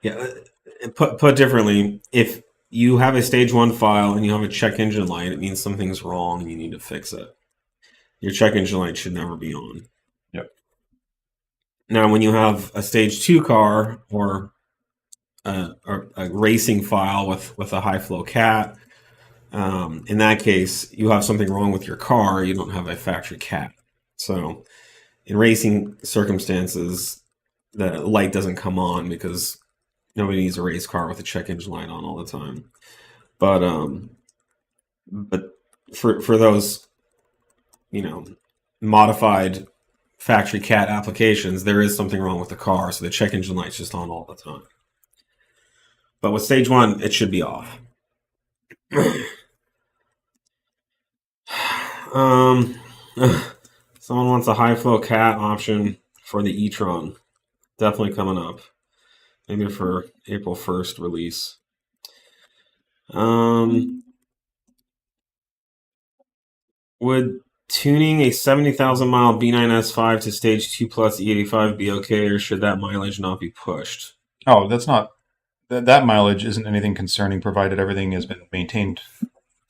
Yeah. Put differently, if you have a stage 1 file and you have a check engine light, it means something's wrong and you need to fix it. Your check engine light should never be on. Yep. Now, when you have a stage 2 car or a racing file with a high flow cat. In that case, you have something wrong with your car. You don't have a factory cat. So in racing circumstances, the light doesn't come on because nobody needs a race car with a check engine light on all the time. But for those, modified factory cat applications, there is something wrong with the car, so the check engine light's just on all the time. But with stage 1, it should be off. Someone wants a high flow cat option for the e-tron. Definitely coming up. Maybe for April 1st release. Would tuning a 70,000 mile B9 S5 to stage 2 plus E85 be okay, or should that mileage not be pushed? Oh, that's not... That mileage isn't anything concerning, provided everything has been maintained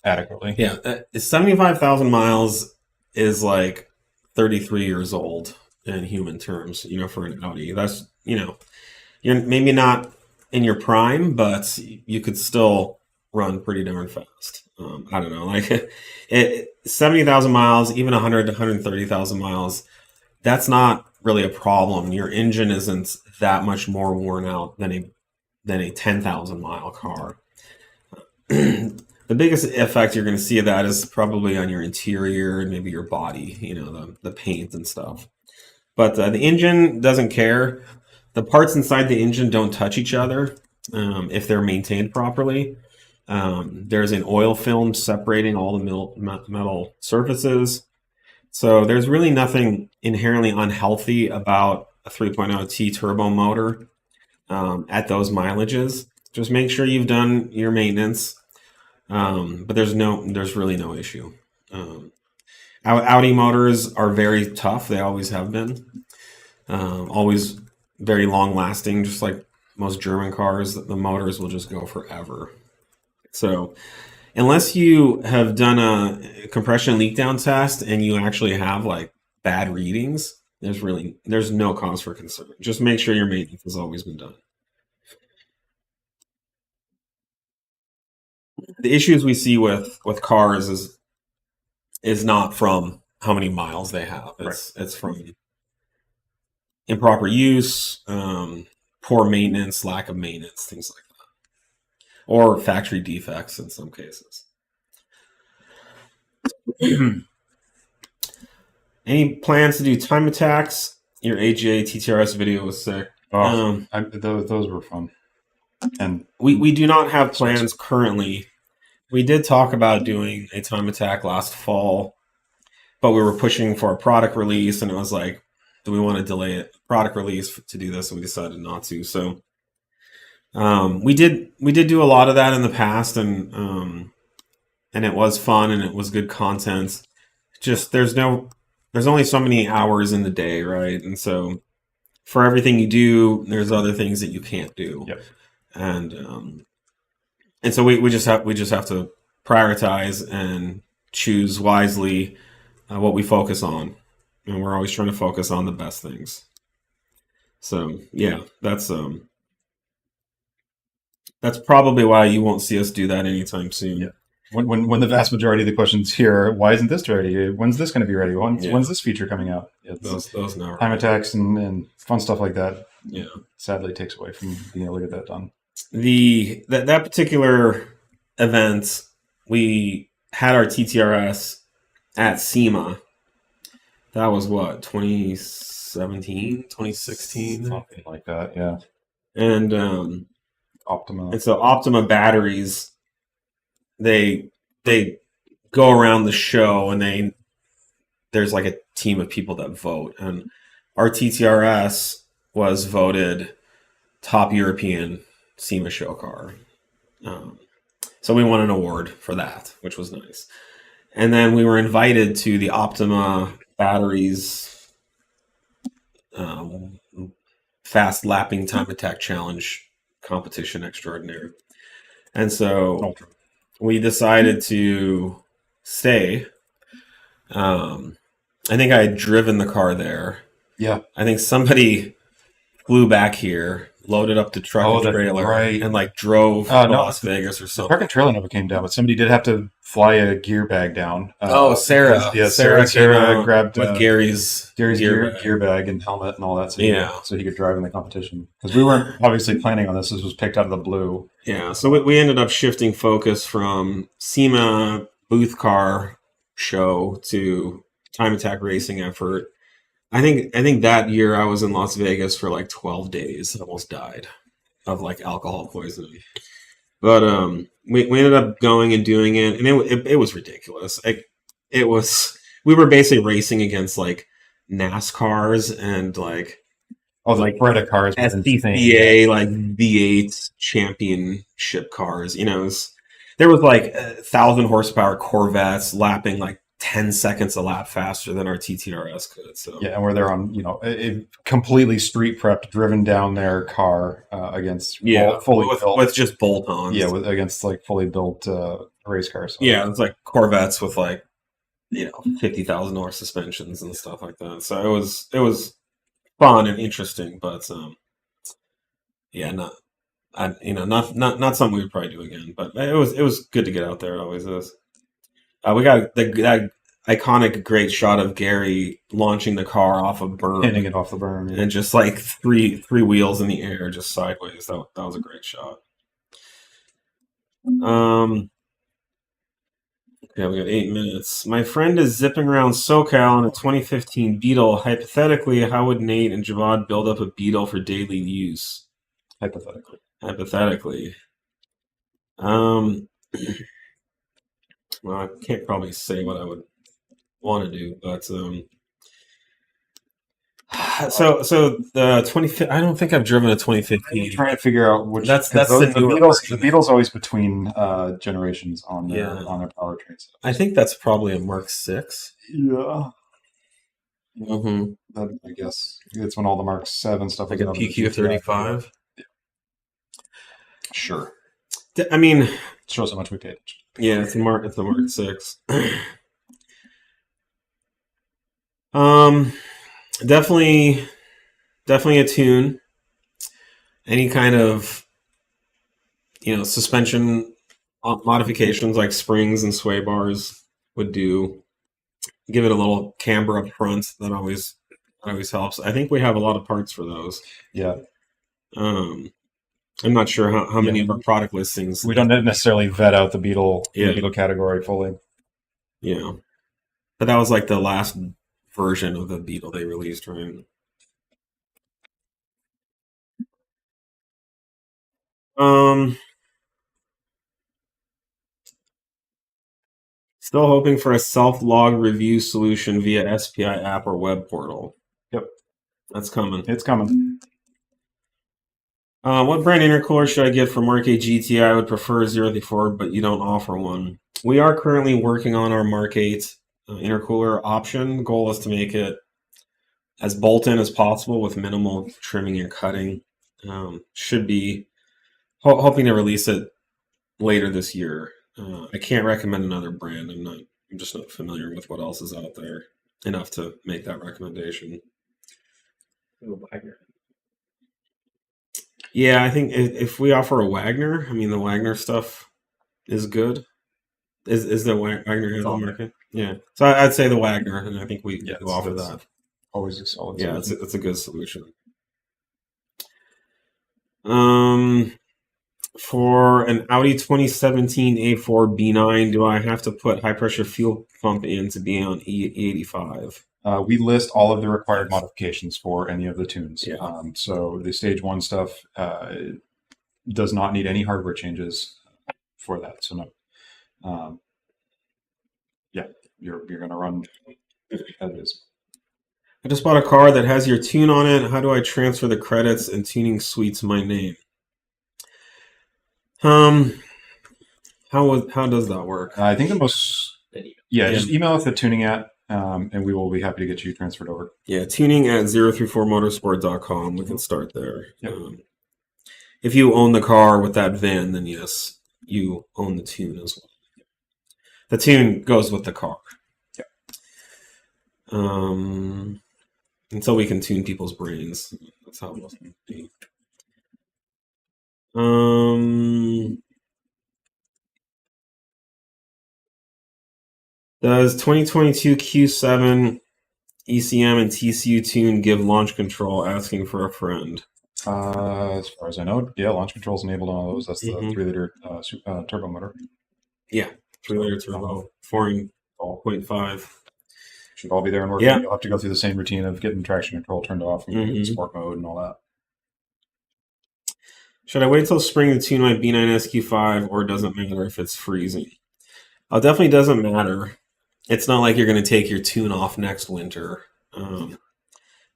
adequately. Yeah, 75,000 miles is like 33 years old in human terms, for an Audi. That's, you're maybe not in your prime, but you could still run pretty darn fast. I don't know, like 70,000 miles, even 100 to 130,000 miles, that's not really a problem. Your engine isn't that much more worn out than a 10,000 mile car. The biggest effect you're going to see of that is probably on your interior and maybe your body, the paint and stuff. But the engine doesn't care. The parts inside the engine don't touch each other if they're maintained properly. There's an oil film separating all the metal surfaces. So there's really nothing inherently unhealthy about a 3.0 T turbo motor at those mileages. Just make sure you've done your maintenance. But there's really no issue. Audi motors are very tough. They always have been. Always very long lasting, just like most German cars. The motors will just go forever. So unless you have done a compression leak down test and you actually have like bad readings, there's no cause for concern. Just make sure your maintenance has always been done. The issues we see with cars is not from how many miles they have. It's from improper use, poor maintenance, lack of maintenance, things like that, or factory defects in some cases. Any plans to do time attacks? Your AGA TTRS video was sick. Those were fun. And we do not have plans currently. We did talk about doing a time attack last fall, but we were pushing for a product release, and it was like, do we want to delay it? Product release to do this, and we decided not to. So we did do a lot of that in the past, and it was fun and it was good content. Just there's only so many hours in the day, right? And so for everything you do, there's other things that you can't do. Yep. And so we just have to prioritize and choose wisely what we focus on, and we're always trying to focus on the best things. So yeah, that's probably why you won't see us do that anytime soon. Yeah. When the vast majority of the questions here, why isn't this ready? When's this going to be ready? When's this feature coming out? Those never time attacks and fun stuff like that. Yeah, sadly takes away from being able to get that done. That particular event, we had our TTRS at SEMA. That was what, 2017, 2016? Something like that, yeah. And Optima. And so Optima batteries, they go around the show, and there's like a team of people that vote, and our TTRS was voted top European SEMA show car. So we won an award for that, which was nice. And then we were invited to the Optima batteries fast lapping time attack challenge competition extraordinaire. And so we decided to stay. I think I had driven the car there. Yeah. I think somebody flew back here, loaded up the truck Oh, and trailer, right. and like drove to No, Las Vegas or the something. truck and trailer never came down, but somebody did have to fly a gear bag down. Sarah. Yeah, Sarah Sarah grabbed with Gary's gear bag and helmet and all that, so Yeah. so he could drive in the competition. Because we weren't obviously planning on this. This was picked out of the blue. Yeah, so we ended up shifting focus from SEMA booth car show to time attack racing effort. I think that year I was in Las Vegas for like 12 days. I almost died of like alcohol poisoning. But we ended up going and doing it, and it was ridiculous. We were basically racing against like NASCARs and like Like Breda cars, SCCA, like V8 championship cars. There was like 1,000 horsepower Corvettes lapping like 10 seconds a lap faster than our TTRS could. So yeah, and where they're on, a completely street prepped, driven down their car against fully built with just bolt-ons. Yeah, against like fully built race cars. So. Yeah, it's like Corvettes with like 50,000 horse suspensions and stuff like that. So it was fun and interesting, but not something we would probably do again. But it was good to get out there. It always is. We got that iconic great shot of Gary launching the car off a berm, hitting it off the berm, and just like three wheels in the air, just sideways. That was a great shot. Okay, we got 8 minutes. My friend is zipping around SoCal in a 2015 Beetle. Hypothetically, how would Nate and Javad build up a Beetle for daily use? Hypothetically. Well, I can't probably say what I would want to do, but so the 2015. I don't think I've driven a 2015. I'm trying to figure out which. That's the Beetles. The Beetle's always between generations on their powertrains. I think that's probably a Mark 6. Yeah. Mm-hmm. I guess it's when all the Mark 7 stuff like a PQ35. Yeah. Sure. I mean, it shows how much we paid. Yeah, it's a Mark 6. Definitely a tune. Any kind of suspension modifications like springs and sway bars would do. Give it a little camber up front. That always helps. I think we have a lot of parts for those. Yeah. I'm not sure how many of our product listings. We don't necessarily vet out the Beetle category fully. Yeah. But that was like the last version of the Beetle they released, right? Still hoping for a self-log review solution via SPI app or web portal. Yep. That's coming. It's coming. What brand intercooler should I get for Mk8 GTI? I would prefer 034, but you don't offer one. We are currently working on our Mk8 intercooler option. Goal is to make it as bolt-in as possible with minimal trimming and cutting. Should be hoping to release it later this year. I can't recommend another brand. I'm just not familiar with what else is out there enough to make that recommendation. Yeah, I think if we offer a Wagner, I mean the Wagner stuff is good. Is the Wagner here on the market? Yeah, so I'd say the Wagner, and I think we offer that. Always a solid. Yeah, it's a good solution. For an Audi 2017 A4 B9, do I have to put high pressure fuel pump in to be on E85? We list all of the required modifications for any of the tunes. Yeah. So the stage 1 stuff does not need any hardware changes for that. So no. You're going to run as it is. I just bought a car that has your tune on it. How do I transfer the credits and tuning suites my name? How does that work? I think the most just email us the tuning at and we will be happy to get you transferred over. Yeah, tuning at 034motorsport.com. We can start there. Yep. If you own the car with that VIN, then yes, you own the tune as well. The tune goes with the car. Yeah. Until we can tune people's brains. That's how it must be. Does 2022 Q7 ECM and TCU tune give launch control? Asking for a friend. As far as I know, yeah, launch control is enabled on all those. That's the 3-liter turbo motor. Yeah, 3-liter turbo, 4.5. Should all be there and working. Yeah. You'll have to go through the same routine of getting traction control turned off and sport mode and all that. Should I wait till spring to tune my B9 SQ5, or does it matter if it's freezing? It definitely doesn't matter. It's not like you're going to take your tune off next winter.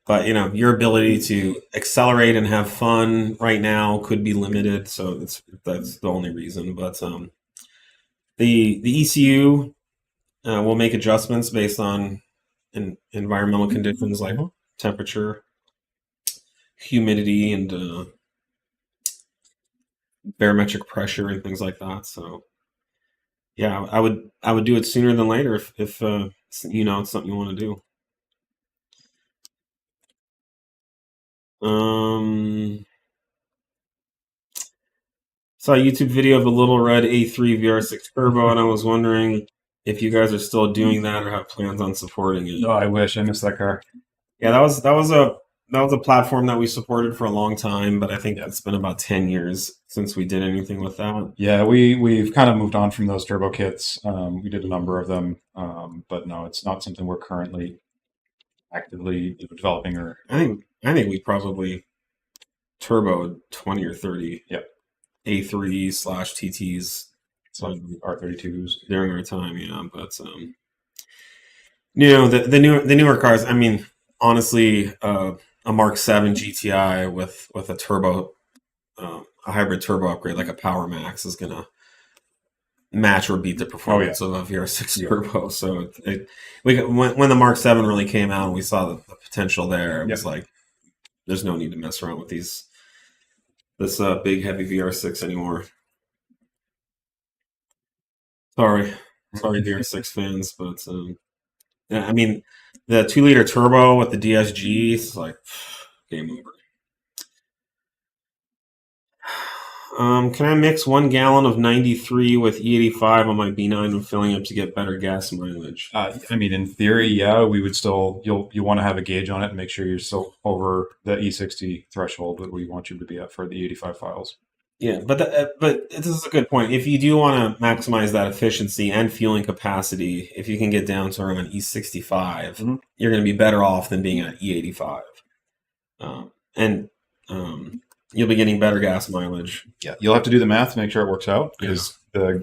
But, you know, your ability to accelerate and have fun right now could be limited, so that's the only reason. But the ECU will make adjustments based on environmental conditions like temperature, humidity, and barometric pressure and things like that. So, yeah, I would do it sooner than later if you know it's something you want to do. Saw a YouTube video of the Little Red A3 VR6 Turbo, and I was wondering if you guys are still doing that or have plans on supporting it. No, I wish I missed that car. Yeah, that was a platform that we supported for a long time, but I think it's been about 10 years since we did anything with that. Yeah, we've kind of moved on from those turbo kits. We did a number of them, but no, it's not something we're currently actively developing. Or I think we probably turboed 20 or 30 A3/TTs, R32s during our time. Yeah, but you know, the newer cars. I mean, honestly, a Mark 7 GTI with a turbo, a hybrid turbo upgrade like a Power Max is gonna match or beat the performance of a VR6 turbo. So when the Mark 7 really came out and we saw the potential there, it was like, there's no need to mess around with this big heavy VR6 anymore. Sorry VR6 fans, but yeah, I mean, the 2-liter turbo with the DSG is like game over. Can I mix 1 gallon of 93 with E85 on my B9 and filling up to get better gas mileage? I mean, in theory, yeah, we would still. You want to have a gauge on it and make sure you're still over the E60 threshold that we want you to be at for the 85 files. Yeah, but this is a good point. If you do want to maximize that efficiency and fueling capacity, if you can get down to around E65, you're going to be better off than being at E85. And you'll be getting better gas mileage. Yeah, you'll have to do the math to make sure it works out, because at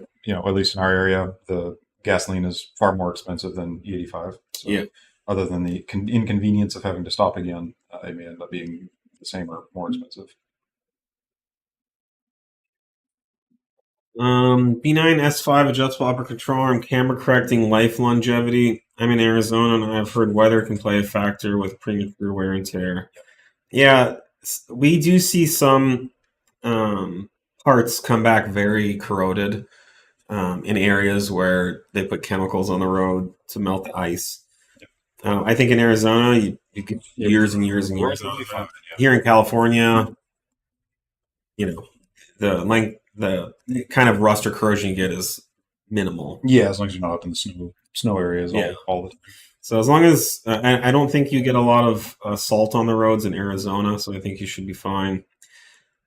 least in our area, the gasoline is far more expensive than E85. So other than the inconvenience of having to stop again, it may end up being the same or more expensive. B9 S5 adjustable upper control arm, camera correcting life longevity. I'm in Arizona, and I've heard weather can play a factor with premature wear and tear. Yeah, we do see some parts come back very corroded in areas where they put chemicals on the road to melt the ice. I think in Arizona, you get years and years and years out of that. Here in California, the kind of rust or corrosion you get is minimal. Yeah, as long as you're not up in the snow areas all the time. So as long as I don't think you get a lot of salt on the roads in Arizona, so I think you should be fine.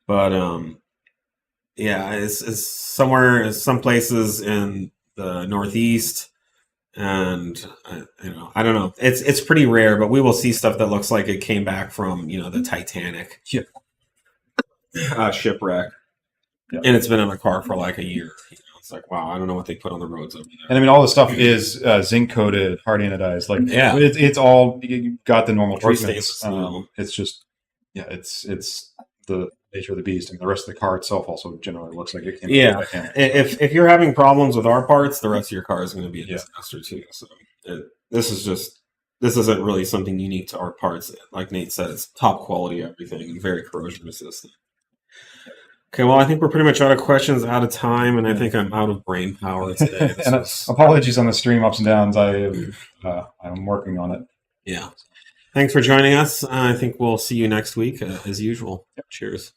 But it's some places in the Northeast, and I don't know. It's pretty rare, but we will see stuff that looks like it came back from the Titanic shipwreck. Yeah. And it's been in the car for like a year. It's like, wow, I don't know what they put on the roads over there. And I mean, all the stuff is zinc coated, hard anodized. Like, it's all, you got the normal treatments. It's just, it's the nature of the beast. I mean, the rest of the car itself also generally looks like it can. If you're having problems with our parts, the rest of your car is going to be a disaster too. So this isn't really something unique to our parts. Like Nate said, it's top quality everything and very corrosion resistant. Okay, well, I think we're pretty much out of questions, out of time, and I think I'm out of brain power today. And apologies on the stream ups and downs. I'm working on it. Yeah. Thanks for joining us. I think we'll see you next week, as usual. Yep. Cheers.